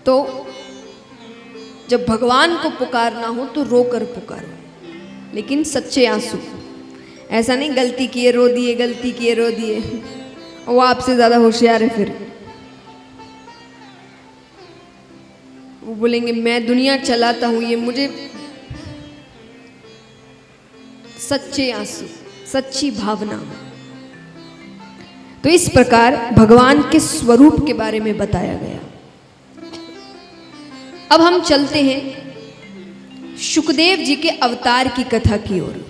तो जब भगवान को पुकारना हो तो रोकर पुकारो, लेकिन सच्चे आंसू। ऐसा नहीं गलती किए रो दिए, गलती किए रो दिए, वो आपसे ज्यादा होशियार है। फिर वो बोलेंगे मैं दुनिया चलाता हूं, ये मुझे। सच्चे आंसू, सच्ची भावना। तो इस प्रकार भगवान के स्वरूप के बारे में बताया गया। अब हम चलते हैं शुकदेव जी के अवतार की कथा की ओर।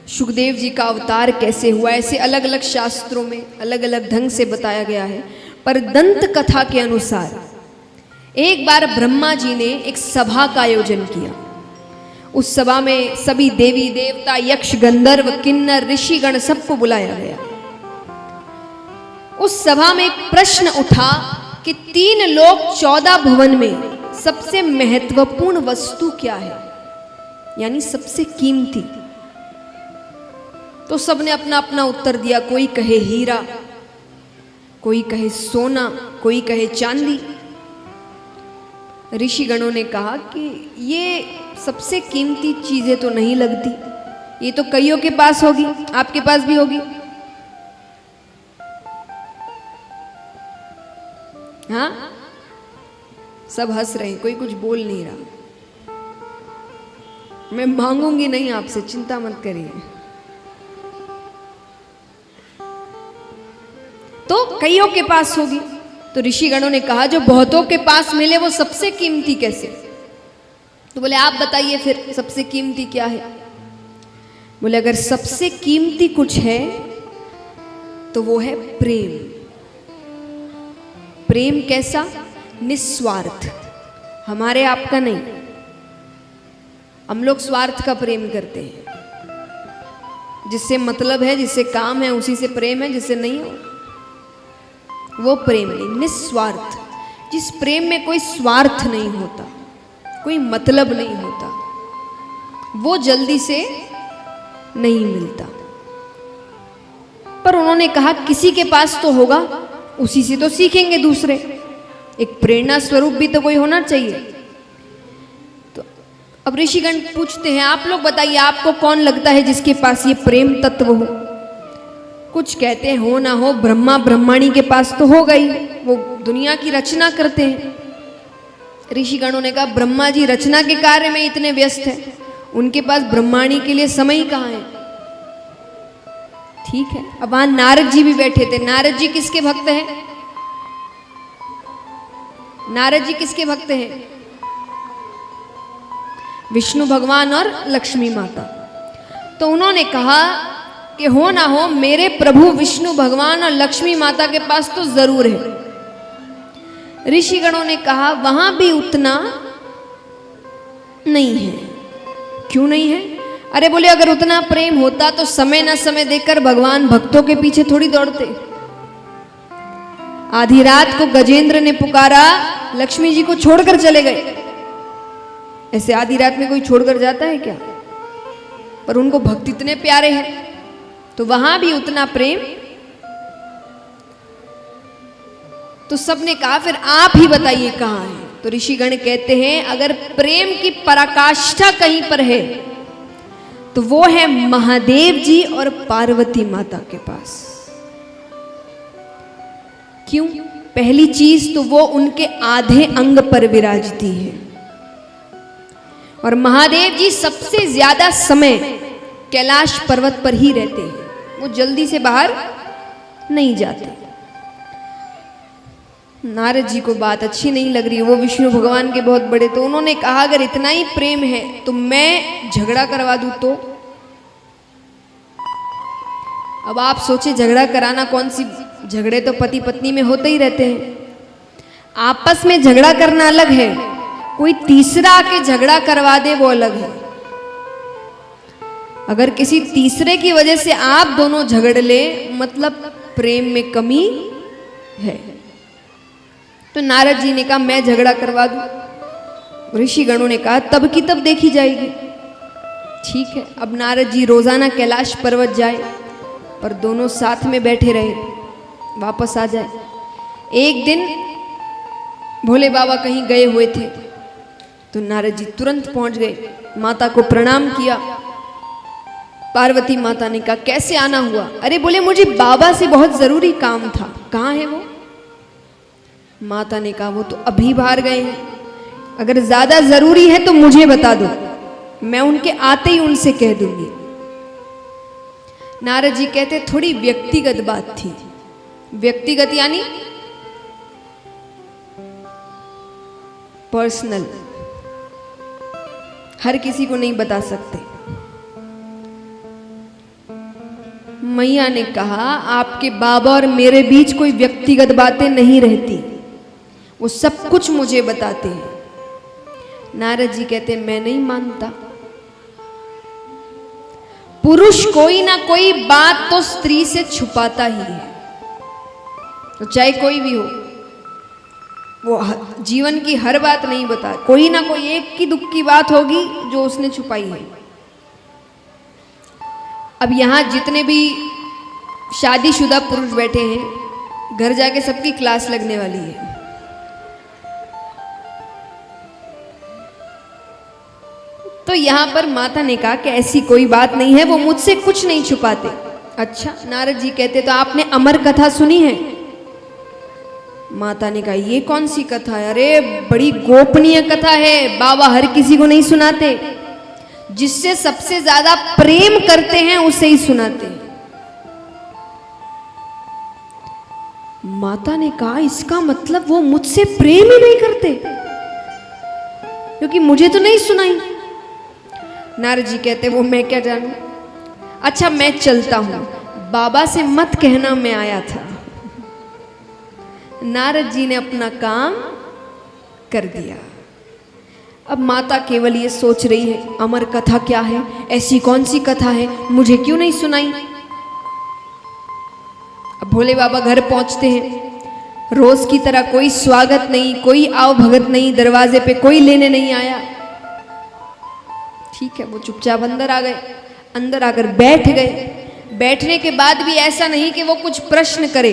शुकदेव जी का अवतार कैसे हुआ, ऐसे अलग अलग शास्त्रों में अलग अलग ढंग से बताया गया है। पर दंत कथा के अनुसार एक बार ब्रह्मा जी ने एक सभा का आयोजन किया। उस सभा में सभी देवी देवता, यक्ष, गंधर्व, किन्नर, ऋषिगण सबको बुलाया गया। उस सभा में एक प्रश्न उठा कि 3 लोक 14 भुवन में सबसे महत्वपूर्ण वस्तु क्या है, यानी सबसे कीमती। तो सबने अपना अपना उत्तर दिया। कोई कहे हीरा, कोई कहे सोना, कोई कहे चांदी। ऋषिगणों ने कहा कि ये सबसे कीमती चीजें तो नहीं लगती, ये तो कईयों के पास होगी, आपके पास भी होगी। हाँ, सब हंस रहे हैं, कोई कुछ बोल नहीं रहा। मैं मांगूंगी नहीं आपसे, चिंता मत करिए। तो कईयों के पास होगी। तो ऋषिगणों ने कहा जो बहुतों के पास मिले वो सबसे कीमती कैसे? तो बोले आप बताइए फिर सबसे कीमती क्या है? बोले अगर सबसे कीमती कुछ है तो वो है प्रेम। प्रेम कैसा? निस्वार्थ, हमारे आपका नहीं। हम लोग स्वार्थ का प्रेम करते हैं, जिससे मतलब है, जिससे काम है उसी से प्रेम है, जिससे नहीं हो वो प्रेम नहीं। निस्वार्थ, जिस प्रेम में कोई स्वार्थ नहीं होता, कोई मतलब नहीं होता, वो जल्दी से नहीं मिलता। पर उन्होंने कहा किसी के पास तो होगा, उसी से तो सीखेंगे दूसरे। एक प्रेरणा स्वरूप भी तो कोई होना चाहिए। तो अब ऋषिगण पूछते हैं आप लोग बताइए आपको कौन लगता है जिसके पास ये प्रेम तत्व हो? कुछ कहते हैं हो ना हो ब्रह्मा ब्रह्माणी के पास तो हो गई, वो दुनिया की रचना करते हैं। ऋषिगणों ने कहा ब्रह्मा जी रचना के कार्य में इतने व्यस्त हैं, उनके पास ब्रह्माणी के लिए समय ही कहाँ है। ठीक है, अब वहां नारद जी भी बैठे थे। नारद जी किसके भक्त हैं? नारद जी किसके भक्त हैं? विष्णु भगवान और लक्ष्मी माता। तो उन्होंने कहा कि हो ना हो मेरे प्रभु विष्णु भगवान और लक्ष्मी माता के पास तो जरूर है। ऋषिगणों ने कहा वहां भी उतना नहीं है। क्यों नहीं है? अरे बोले अगर उतना प्रेम होता तो समय न समय देखकर भगवान भक्तों के पीछे थोड़ी दौड़ते। आधी रात को गजेंद्र ने पुकारा, लक्ष्मी जी को छोड़कर चले गए। ऐसे आधी रात में कोई छोड़कर जाता है क्या? पर उनको भक्त इतने प्यारे हैं, तो वहां भी उतना प्रेम। तो सबने कहा फिर आप ही बताइए कहां है? तो ऋषिगण कहते हैं अगर प्रेम की पराकाष्ठा कहीं पर है तो वो है महादेव जी और पार्वती माता के पास। क्यों? पहली चीज तो वो उनके आधे अंग पर विराजती है, और महादेव जी सबसे ज्यादा समय कैलाश पर्वत पर ही रहते हैं, वो जल्दी से बाहर नहीं जाते। नारद जी को बात अच्छी नहीं लग रही, वो विष्णु भगवान के बहुत बड़े, तो उन्होंने कहा अगर इतना ही प्रेम है तो मैं झगड़ा करवा दूं तो? अब आप सोचे झगड़ा कराना कौन सी, झगड़े तो पति पत्नी में होते ही रहते हैं। आपस में झगड़ा करना अलग है, कोई तीसरा आके झगड़ा करवा दे वो अलग है। अगर किसी तीसरे की वजह से आप दोनों झगड़ ले, मतलब प्रेम में कमी है। तो नारद जी ने कहा मैं झगड़ा करवा दूं। ऋषिगणों ने कहा तब की तब देखी जाएगी। ठीक है, अब नारद जी रोजाना कैलाश पर्वत जाए, पर दोनों साथ में बैठे रहे, वापस आ जाए। एक दिन भोले बाबा कहीं गए हुए थे तो नारद जी तुरंत पहुंच गए, माता को प्रणाम किया। पार्वती माता ने कहा कैसे आना हुआ? अरे बोले मुझे बाबा से बहुत जरूरी काम था। कहाँ है वो? माता ने कहा वो तो अभी बाहर गए हैं, अगर ज्यादा जरूरी है तो मुझे बता दो, मैं उनके आते ही उनसे कह दूंगी। नारद जी कहते थोड़ी व्यक्तिगत बात थी। व्यक्तिगत यानी पर्सनल, हर किसी को नहीं बता सकते। मैया ने कहा आपके बाबा और मेरे बीच कोई व्यक्तिगत बातें नहीं रहती, वो सब कुछ मुझे बताते हैं। नारद जी कहते मैं नहीं मानता। पुरुष कोई ना कोई बात तो स्त्री से छुपाता ही है, तो चाहे कोई भी हो, वो जीवन की हर बात नहीं बता, कोई ना कोई एक की दुख की बात होगी जो उसने छुपाई है। अब यहां जितने भी शादीशुदा पुरुष बैठे हैं, घर जाके सबकी क्लास लगने वाली है। तो यहां पर माता ने कहा कि ऐसी कोई बात नहीं है, वो मुझसे कुछ नहीं छुपाते। अच्छा, नारद जी कहते तो आपने अमर कथा सुनी है? माता ने कहा ये कौन सी कथा है? अरे बड़ी गोपनीय कथा है, बाबा हर किसी को नहीं सुनाते, जिससे सबसे ज्यादा प्रेम करते हैं उसे ही सुनाते हैं। माता ने कहा इसका मतलब वो मुझसे प्रेम ही नहीं करते, क्योंकि मुझे तो नहीं सुनाई। नारद जी कहते वो मैं क्या जानूं। अच्छा मैं चलता हूं, बाबा से मत कहना मैं आया था। नारद जी ने अपना काम कर दिया। अब माता केवल ये सोच रही है अमर कथा क्या है, ऐसी कौन सी कथा है, मुझे क्यों नहीं सुनाई। अब भोले बाबा घर पहुंचते हैं, रोज की तरह कोई स्वागत नहीं, कोई आओ भगत नहीं, दरवाजे पे कोई लेने नहीं आया। ठीक है, वो चुपचाप अंदर आ गए, अंदर आकर बैठ गए। बैठने के बाद भी ऐसा नहीं कि वो कुछ प्रश्न करे,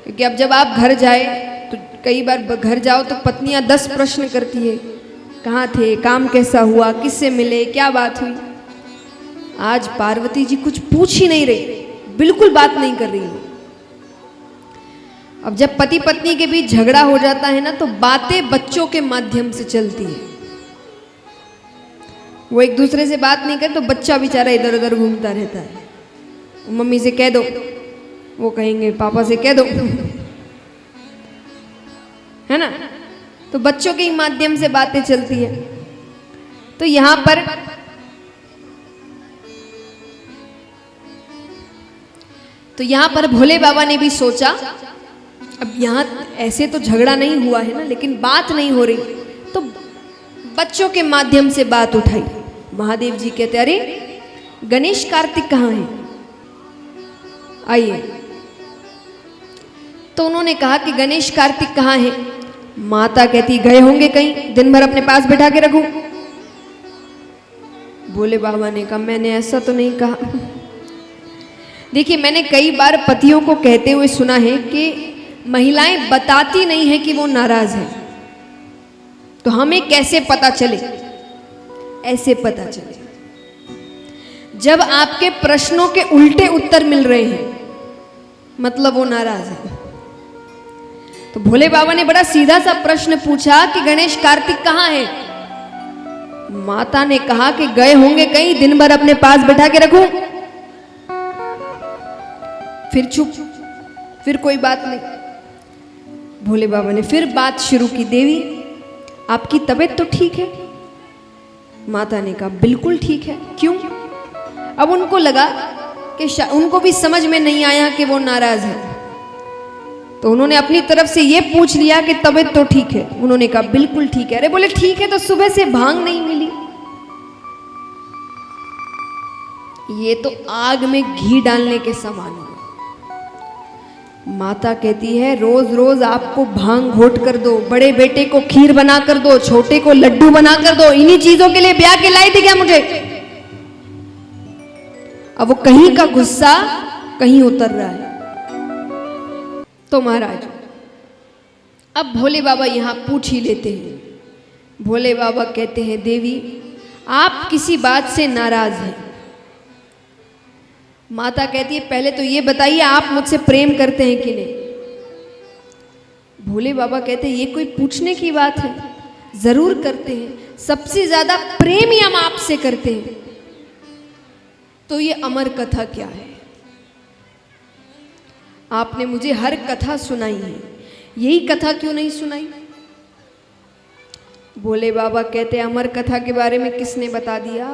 क्योंकि अब जब आप घर जाए तो कई बार घर जाओ तो पत्नियां 10 प्रश्न करती है, कहाँ थे, काम कैसा हुआ, किससे मिले, क्या बात हुई। आज पार्वती जी कुछ पूछ ही नहीं रही, बिल्कुल बात नहीं कर रही। अब जब पति पत्नी के बीच झगड़ा हो जाता है ना, तो बातें बच्चों के माध्यम से चलती है। वो एक दूसरे से बात नहीं करे तो बच्चा बेचारा इधर उधर घूमता रहता है। मम्मी से कह दो, वो कहेंगे पापा से कह दो, है ना। तो बच्चों के ही माध्यम से बातें चलती है। तो यहां पर भोले बाबा ने भी सोचा, अब यहां ऐसे तो झगड़ा नहीं हुआ है ना, लेकिन बात नहीं हो रही, तो बच्चों के माध्यम से बात उठाई। महादेव जी कहते अरे गणेश कार्तिक कहाँ हैं, आइए। तो उन्होंने कहा कि गणेश कार्तिक कहाँ हैं? माता कहती गए होंगे कहीं, दिन भर अपने पास बैठा के रखूं। भोले बाबा ने कहा मैंने ऐसा तो नहीं कहा। देखिए मैंने कई बार पतियों को कहते हुए सुना है कि महिलाएं बताती नहीं है कि वो नाराज है, तो हमें कैसे पता चले? ऐसे पता चले जब आपके प्रश्नों के उल्टे उत्तर मिल रहे हैं, मतलब वो नाराज है। तो भोले बाबा ने बड़ा सीधा सा प्रश्न पूछा कि गणेश कार्तिक कहाँ है? माता ने कहा कि गए होंगे कहीं, दिन भर अपने पास बैठा के रखूं। फिर चुप, फिर कोई बात नहीं। भोले बाबा ने फिर बात शुरू की, देवी आपकी तबीयत तो ठीक है? माता ने कहा बिल्कुल ठीक है। क्यों? अब उनको लगा कि उनको भी समझ में नहीं आया कि वो नाराज है, तो उन्होंने अपनी तरफ से ये पूछ लिया कि तबीयत तो ठीक है? उन्होंने कहा बिल्कुल ठीक है। अरे बोले ठीक है, तो सुबह से भांग नहीं मिली? ये तो आग में घी डालने के समान है। माता कहती है रोज रोज आपको भांग घोट कर दो, बड़े बेटे को खीर बना कर दो, छोटे को लड्डू बना कर दो, इन्हीं चीजों के लिए ब्याह के लाई थी क्या मुझे? अब वो कहीं का गुस्सा कहीं उतर रहा है। तो महाराज अब भोले बाबा यहाँ पूछ ही लेते हैं। भोले बाबा कहते हैं, देवी आप किसी बात से नाराज हैं? माता कहती है, पहले तो ये बताइए आप मुझसे प्रेम करते हैं कि नहीं? भोले बाबा कहते हैं, ये कोई पूछने की बात है? जरूर करते हैं, सबसे ज्यादा प्रेम ही हम आपसे करते हैं। तो ये अमर कथा क्या है? आपने मुझे हर कथा सुनाई है, यही कथा क्यों नहीं सुनाई? भोले बाबा कहते हैं, अमर कथा के बारे में किसने बता दिया?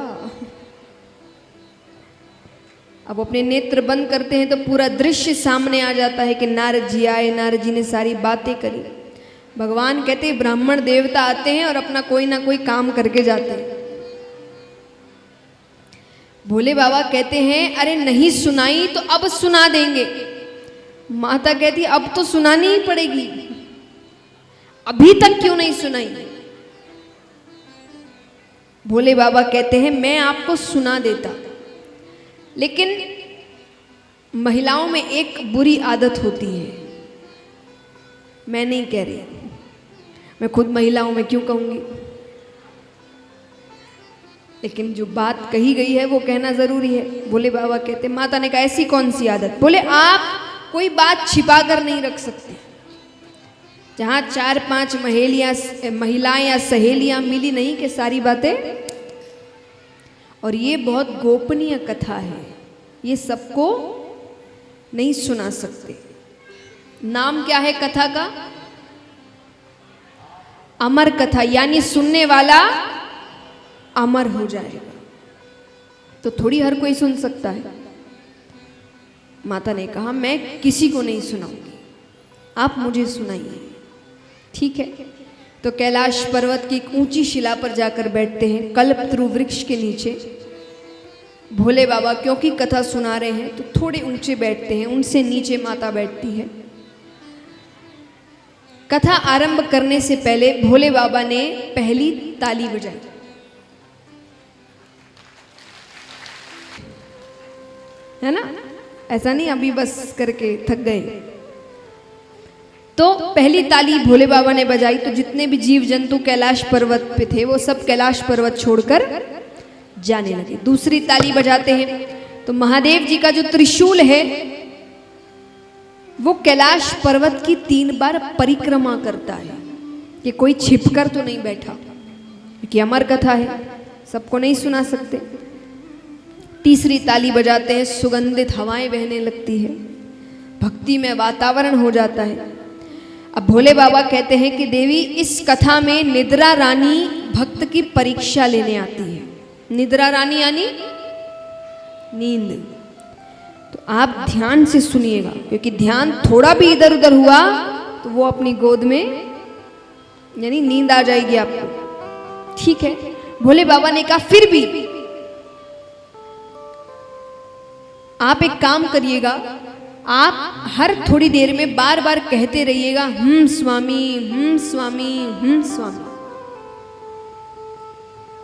अब अपने नेत्र बंद करते हैं तो पूरा दृश्य सामने आ जाता है कि नारद जी आए, नारद जी ने सारी बातें करी। भगवान कहते हैं, ब्राह्मण देवता आते हैं और अपना कोई ना कोई काम करके जाते हैं। भोले बाबा कहते हैं, अरे नहीं सुनाई तो अब सुना देंगे। माता कहती, अब तो सुनानी ही पड़ेगी, अभी तक क्यों नहीं सुनाई? भोले बाबा कहते हैं, मैं आपको सुना देता, लेकिन महिलाओं में एक बुरी आदत होती है। मैं नहीं कह रही, मैं खुद महिलाओं में क्यों कहूंगी, लेकिन जो बात कही गई है वो कहना जरूरी है। भोले बाबा कहते, माता ने कहा, ऐसी कौन सी आदत? बोले, आप कोई बात छिपा कर नहीं रख सकते। जहां 4-5 महिलाएं या सहेलियां मिली नहीं कि सारी बातें, और ये बहुत गोपनीय कथा है, ये सबको नहीं सुना सकते। नाम क्या है कथा का? अमर कथा, यानी सुनने वाला अमर हो जाएगा। तो थोड़ी हर कोई सुन सकता है। माता ने कहा, मैं किसी को नहीं सुनाऊंगी, आप मुझे सुनाइए। ठीक है। तो कैलाश पर्वत की एक ऊंची शिला पर जाकर बैठते हैं, कल्पतरु वृक्ष के नीचे। भोले बाबा क्योंकि कथा सुना रहे हैं तो थोड़े ऊंचे बैठते हैं, उनसे नीचे माता बैठती है। कथा आरंभ करने से पहले भोले बाबा ने पहली ताली बजाई। है ना? ऐसा नहीं अभी बस करके थक गए। तो पहली ताली भोले बाबा ने बजाई तो जितने भी जीव जंतु कैलाश पर्वत पे थे वो सब कैलाश पर्वत छोड़कर जाने लगे। दूसरी ताली बजाते हैं तो महादेव जी का जो त्रिशूल है वो कैलाश पर्वत की 3 बार परिक्रमा करता है कि कोई छिपकर तो नहीं बैठा, क्योंकि अमर कथा है, सबको नहीं सुना सकते। तीसरी ताली बजाते हैं, सुगंधित हवाएं बहने लगती है, भक्ति में वातावरण हो जाता है। अब भोले बाबा कहते हैं कि देवी इस कथा में निद्रा रानी भक्त की परीक्षा लेने आती है। निद्रा रानी यानी नींद। तो आप ध्यान से सुनिएगा, क्योंकि ध्यान थोड़ा भी इधर उधर हुआ तो वो अपनी गोद में यानी नींद आ जाएगी आपको। ठीक है। भोले बाबा ने कहा, फिर भी आप एक काम करिएगा, आप हर थोड़ी देर में बार बार कहते रहिएगा, स्वामी, स्वामी, स्वामी।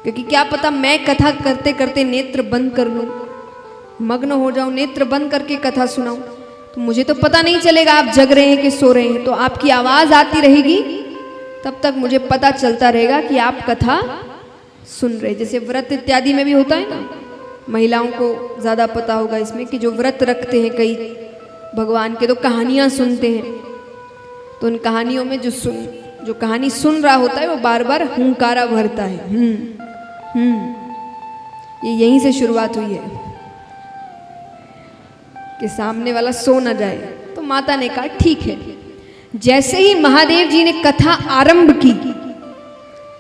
क्योंकि क्या पता मैं कथा करते करते नेत्र बंद कर लूं, मग्न हो जाऊं, नेत्र बंद करके कथा सुनाऊं, तो मुझे तो पता नहीं चलेगा आप जग रहे हैं कि सो रहे हैं। तो आपकी आवाज आती रहेगी, तब तक मुझे पता चलता रहेगा कि आप कथा सुन रहे। जैसे व्रत इत्यादि में भी होता है ना, महिलाओं को ज्यादा पता होगा इसमें, कि जो व्रत रखते हैं कई भगवान के, तो कहानियां सुनते हैं, तो उन कहानियों में जो कहानी सुन रहा होता है वो बार बार हुंकारा भरता है। ये यहीं से शुरुआत हुई है कि सामने वाला सो न जाए। तो माता ने कहा, ठीक है। जैसे ही महादेव जी ने कथा आरंभ की,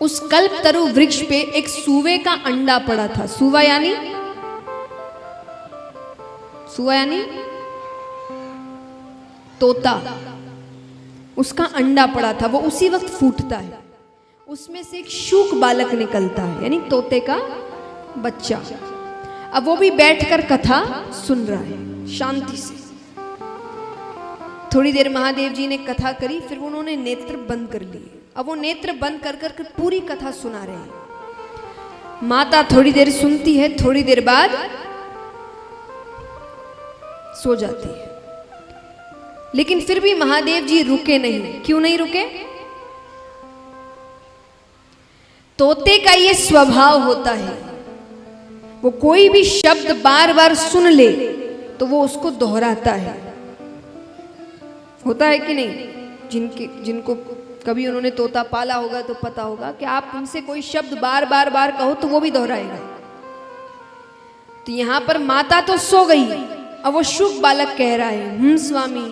उस कल्पतरु वृक्ष पे एक सूवे का अंडा पड़ा था। सूवा यानी तोता, उसका अंडा पड़ा था, वो उसी वक्त फूटता है, उसमें से एक शूक बालक निकलता है, यानी तोते का बच्चा। अब वो भी बैठकर कथा सुन रहा है शांति से। थोड़ी देर महादेव जी ने कथा करी, फिर उन्होंने नेत्र बंद कर लिए। अब वो नेत्र बंद कर कर पूरी कथा सुना रहे हैं। माता थोड़ी देर सुनती है, थोड़ी देर बाद सो जाती है। लेकिन फिर भी महादेव जी रुके नहीं। क्यों नहीं रुके? तोते का ये स्वभाव होता है, वो कोई भी शब्द बार बार सुन ले तो वो उसको दोहराता है। होता है कि नहीं? जिनको कभी उन्होंने तोता पाला होगा तो पता होगा कि आप उनसे कोई शब्द बार बार बार कहो तो वो भी दोहराएगा। तो यहां पर माता तो सो गई, अब वो शुक बालक कह रहा है स्वामी,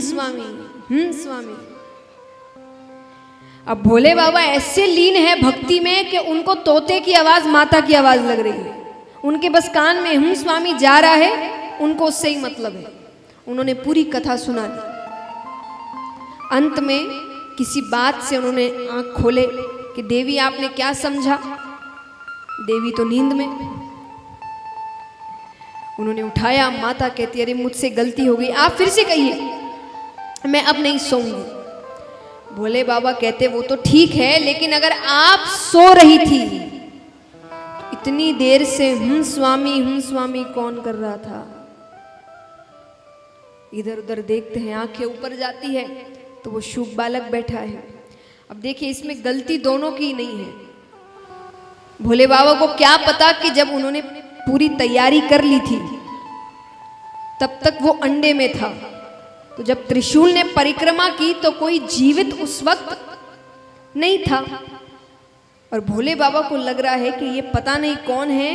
स्वामी, स्वामी। अब भोले बाबा ऐसे लीन है भक्ति में कि उनको तोते की आवाज माता की आवाज लग रही है। उनके बस कान में स्वामी जा रहा है, उनको उससे ही मतलब है। उन्होंने पूरी कथा सुना दी। अंत में किसी बात से उन्होंने आंख खोले कि देवी आपने क्या समझा? देवी तो नींद में। उन्होंने उठाया, माता कहती अरे मुझसे गलती हो गई, आप फिर से कहिए, मैं अब नहीं सोऊंगी। भोले बाबा कहते वो तो ठीक है, लेकिन अगर आप सो रही थी इतनी देर से स्वामी कौन कर रहा था? इधर उधर देखते हैं, आंखें ऊपर जाती है तो वो शुक बालक बैठा है। अब देखिए इसमें गलती दोनों की नहीं है। भोले बाबा को क्या पता कि जब उन्होंने पूरी तैयारी कर ली थी तब तक वो अंडे में था। तो जब त्रिशूल ने परिक्रमा की तो कोई जीवित उस वक्त नहीं था। और भोले बाबा को लग रहा है कि ये पता नहीं कौन है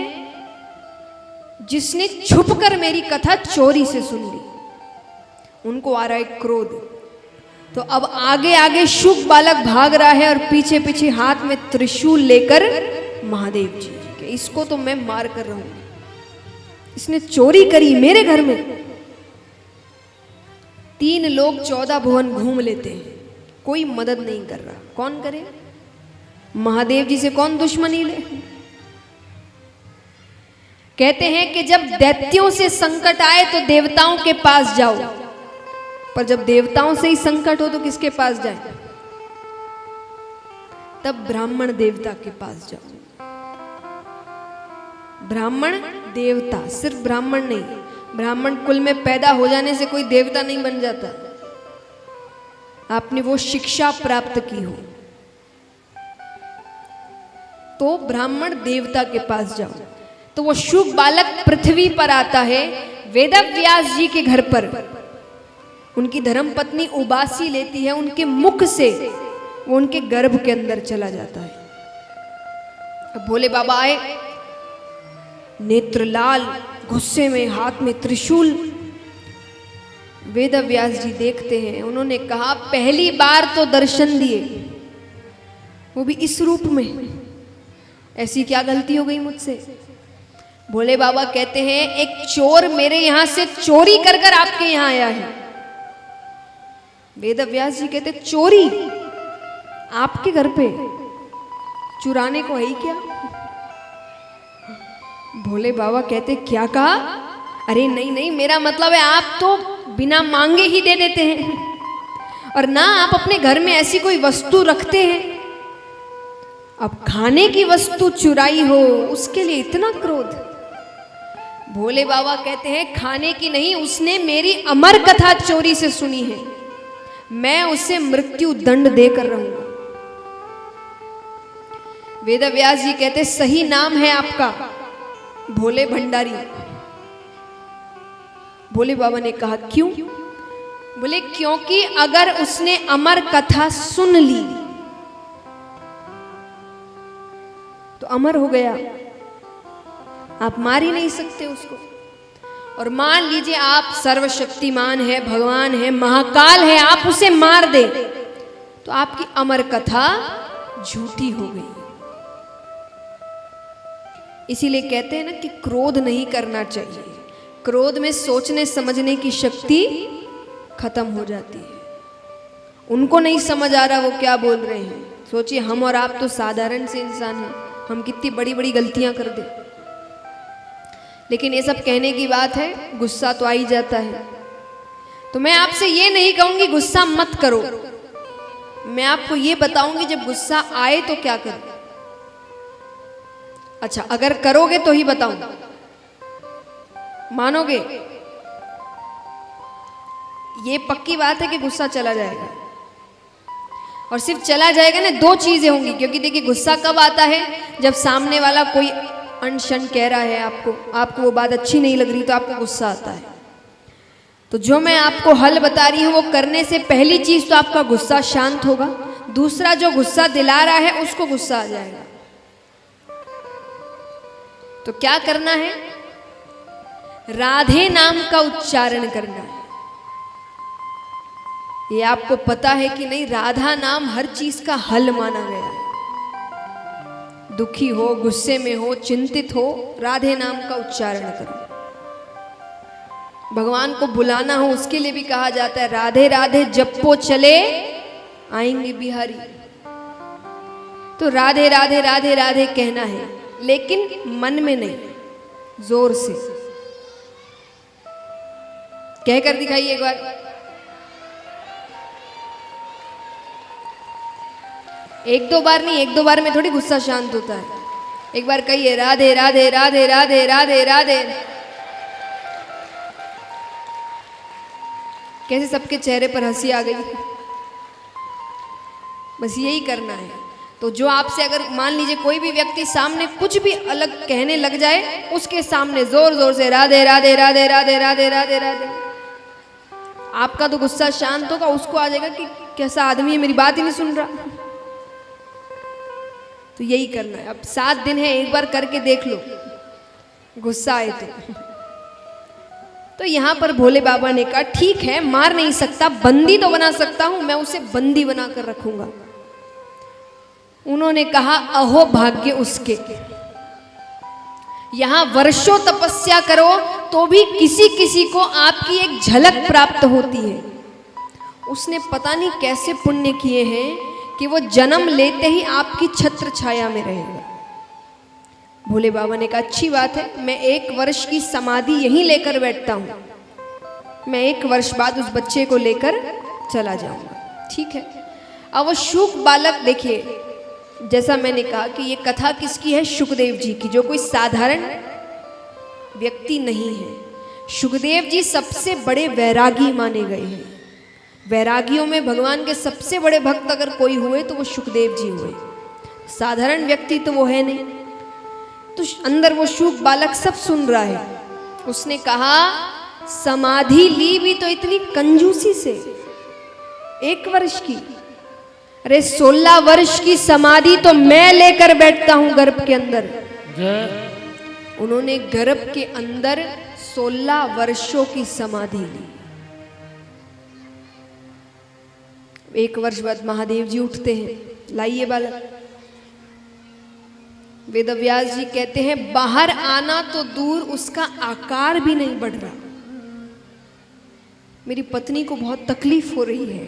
जिसने छुपकर मेरी कथा चोरी से सुन ली। उनको आ रहा है क्रोध। तो अब आगे आगे शुक बालक भाग रहा है और पीछे पीछे हाथ में त्रिशूल लेकर महादेव जी कि इसको तो मैं मार कर रहूंगी, इसने चोरी करी मेरे घर में। 3 लोग 14 भुवन घूम लेते हैं, कोई मदद नहीं कर रहा। कौन करे? महादेव जी से कौन दुश्मनी ले? कहते हैं कि जब दैत्यों से संकट आए तो देवताओं के पास जाओ, पर जब देवताओं से ही संकट हो तो किसके पास जाए? तब ब्राह्मण देवता के पास जाओ। ब्राह्मण देवता, सिर्फ ब्राह्मण नहीं, ब्राह्मण कुल में पैदा हो जाने से कोई देवता नहीं बन जाता। आपने वो शिक्षा प्राप्त की हो तो ब्राह्मण देवता के पास जाओ। तो वो शुक बालक पृथ्वी पर आता है, वेदव्यास जी के घर पर। उनकी धर्मपत्नी उबासी लेती है, उनके मुख से वो उनके गर्भ के अंदर चला जाता है। अब भोले बाबा आए, नेत्र लाल, गुस्से में, हाथ में त्रिशूल। वेदव्यास जी देखते हैं, उन्होंने कहा पहली बार तो दर्शन दिए, वो भी इस रूप में, ऐसी क्या गलती हो गई मुझसे? भोले बाबा कहते हैं एक चोर मेरे यहां से चोरी कर कर आपके यहां आया है। वेदव्यास जी कहते चोरी आपके घर पे? चुराने को है ही क्या? भोले बाबा कहते क्या कहा? अरे नहीं नहीं, मेरा मतलब है आप तो बिना मांगे ही दे देते हैं, और ना आप अपने घर में ऐसी कोई वस्तु रखते हैं। अब खाने की वस्तु चुराई हो उसके लिए इतना क्रोध? भोले बाबा कहते हैं खाने की नहीं, उसने मेरी अमर कथा चोरी से सुनी है, मैं उसे मृत्यु दंड देकर रहूंगा। वेदव्यास जी कहते सही नाम है आपका भोले भंडारी। भोले बाबा ने कहा क्यों? बोले क्योंकि अगर उसने अमर कथा सुन ली तो अमर हो गया, आप मार ही नहीं सकते उसको। और मान लीजिए आप सर्वशक्तिमान है, भगवान है, महाकाल है, आप उसे मार दे तो आपकी अमर कथा झूठी हो गई। इसीलिए कहते हैं ना कि क्रोध नहीं करना चाहिए। क्रोध में सोचने समझने की शक्ति खत्म हो जाती है। उनको नहीं समझ आ रहा वो क्या बोल रहे हैं। सोचिए हम और आप तो साधारण से इंसान हैं, हम कितनी बड़ी बड़ी गलतियां कर दे। लेकिन ये सब कहने की बात है, गुस्सा तो आ ही जाता है। तो मैं आपसे ये नहीं कहूंगी गुस्सा मत करो, मैं आपको ये बताऊंगी जब गुस्सा आए तो क्या करो। अच्छा, अगर करोगे तो ही बताऊं, मानोगे? ये पक्की बात है कि गुस्सा चला जाएगा। और सिर्फ चला जाएगा ना, दो चीजें होंगी, क्योंकि देखिए गुस्सा कब आता है, जब सामने वाला कोई अनशन कह रहा है आपको वो बात अच्छी नहीं लग रही तो आपको गुस्सा आता है। तो जो मैं आपको हल बता रही हूँ वो करने से पहली चीज तो आपका गुस्सा शांत होगा, दूसरा जो गुस्सा दिला रहा है उसको गुस्सा आ जाएगा। तो क्या करना है, राधे नाम का उच्चारण करना है। ये आपको पता है कि नहीं, राधा नाम हर चीज का हल माना गया है। दुखी हो, गुस्से में हो, चिंतित हो, राधे नाम का उच्चारण करो। भगवान को बुलाना हो उसके लिए भी कहा जाता है राधे राधे जपो चले आएंगे बिहारी। तो राधे राधे राधे राधे कहना है, लेकिन मन में नहीं, जोर से कहकर दिखाइए एक बार। एक दो बार नहीं, एक दो बार में थोड़ी गुस्सा शांत होता है। एक बार कहिए राधे राधे राधे राधे राधे राधे। कैसे सबके चेहरे पर हंसी आ गई। बस यही करना है। तो जो आपसे अगर मान लीजिए कोई भी व्यक्ति सामने कुछ भी अलग कहने लग जाए, उसके सामने जोर जोर से राधे राधे राधे राधे राधे राधे राधे। आपका तो गुस्सा शांत होगा, उसको आ जाएगा कि कैसा आदमी है, मेरी बात ही नहीं सुन रहा। तो यही करना है। अब 7 दिन है, एक बार करके देख लो, गुस्सा आए तो यहां पर भोले बाबा ने कहा ठीक है, मार नहीं सकता, बंदी तो बना सकता हूं, मैं उसे बंदी बना कर रखूंगा। उन्होंने कहा अहो भाग्य उसके, यहां वर्षों तपस्या करो तो भी किसी किसी को आपकी एक झलक प्राप्त होती है। उसने पता नहीं कैसे पुण्य किए हैं कि वो जन्म लेते ही आपकी छत्र छाया में रहेगा। भोले बाबा ने कहा अच्छी बात है, मैं 1 वर्ष की समाधि यहीं लेकर बैठता हूं, मैं 1 वर्ष बाद उस बच्चे को लेकर चला जाऊंगा। ठीक है। अब वो शुक बालक, देखिए जैसा मैंने कहा कि ये कथा किसकी है, सुखदेव जी की, जो कोई साधारण व्यक्ति नहीं है। सुखदेव जी सबसे बड़े वैरागी माने गए हैं। वैरागियों में भगवान के सबसे बड़े भक्त अगर कोई हुए तो वो सुखदेव जी हुए। साधारण व्यक्ति तो वो है नहीं। तो अंदर वो शुक बालक सब सुन रहा है। उसने कहा समाधि ली भी तो इतनी कंजूसी से, 1 वर्ष की, अरे 16 वर्ष की समाधि तो मैं लेकर बैठता हूं गर्भ के अंदर। उन्होंने गर्भ के अंदर 16 वर्षों की समाधि ली। 1 वर्ष बाद महादेव जी उठते हैं, लाइए बालक। वेदव्यास जी कहते हैं बाहर आना तो दूर, उसका आकार भी नहीं बढ़ रहा। मेरी पत्नी को बहुत तकलीफ हो रही है,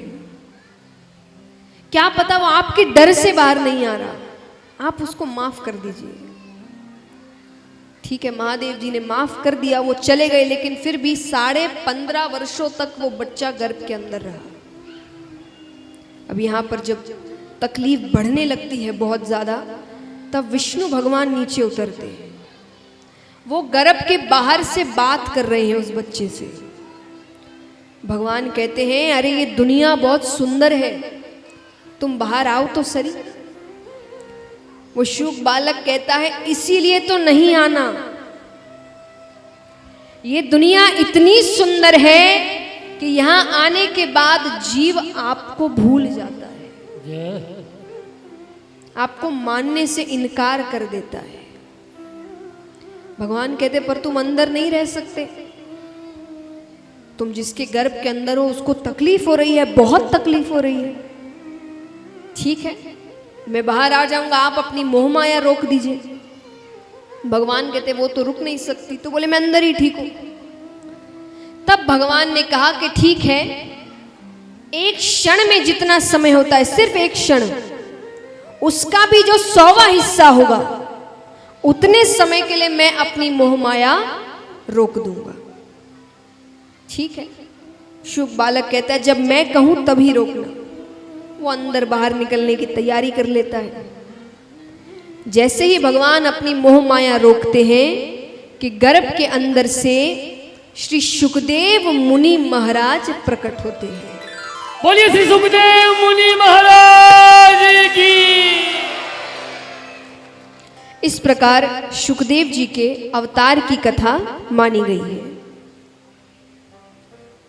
क्या पता वो आपके डर से बाहर नहीं आ रहा, आप उसको माफ कर दीजिए। ठीक है, महादेव जी ने माफ कर दिया, वो चले गए। लेकिन फिर भी 15.5 वर्षों तक वो बच्चा गर्भ के अंदर रहा। अब यहां पर जब तकलीफ बढ़ने लगती है बहुत ज्यादा, तब विष्णु भगवान नीचे उतरते हैं। वो गर्भ के बाहर से बात कर रहे हैं उस बच्चे से। भगवान कहते हैं अरे ये दुनिया बहुत सुंदर है, तुम बाहर आओ तो सही। वो शुक बालक कहता है इसीलिए तो नहीं आना, ये दुनिया इतनी सुंदर है कि यहां आने के बाद जीव आपको भूल जाता है, आपको मानने से इनकार कर देता है। भगवान कहते पर तुम अंदर नहीं रह सकते, तुम जिसके गर्भ के अंदर हो उसको तकलीफ हो रही है, बहुत तकलीफ हो रही है। ठीक है, मैं बाहर आ जाऊंगा, आप अपनी मोहमाया रोक दीजिए। भगवान कहते वो तो रुक नहीं सकती। तो बोले मैं अंदर ही ठीक हूं। तब भगवान ने कहा कि ठीक है, एक क्षण में जितना समय होता है, सिर्फ एक क्षण, उसका भी जो 100वां हिस्सा होगा, उतने समय के लिए मैं अपनी मोहमाया रोक दूंगा। ठीक है। शुक बालक कहता है जब मैं कहूं तभी रोकना। वो अंदर बाहर निकलने की तैयारी कर लेता है। जैसे ही भगवान अपनी मोह माया रोकते हैं कि गर्भ के अंदर से श्री सुखदेव मुनि महाराज प्रकट होते हैं। बोलिए श्री सुखदेव मुनि महाराज की। इस प्रकार सुखदेव जी के अवतार की कथा मानी गई है।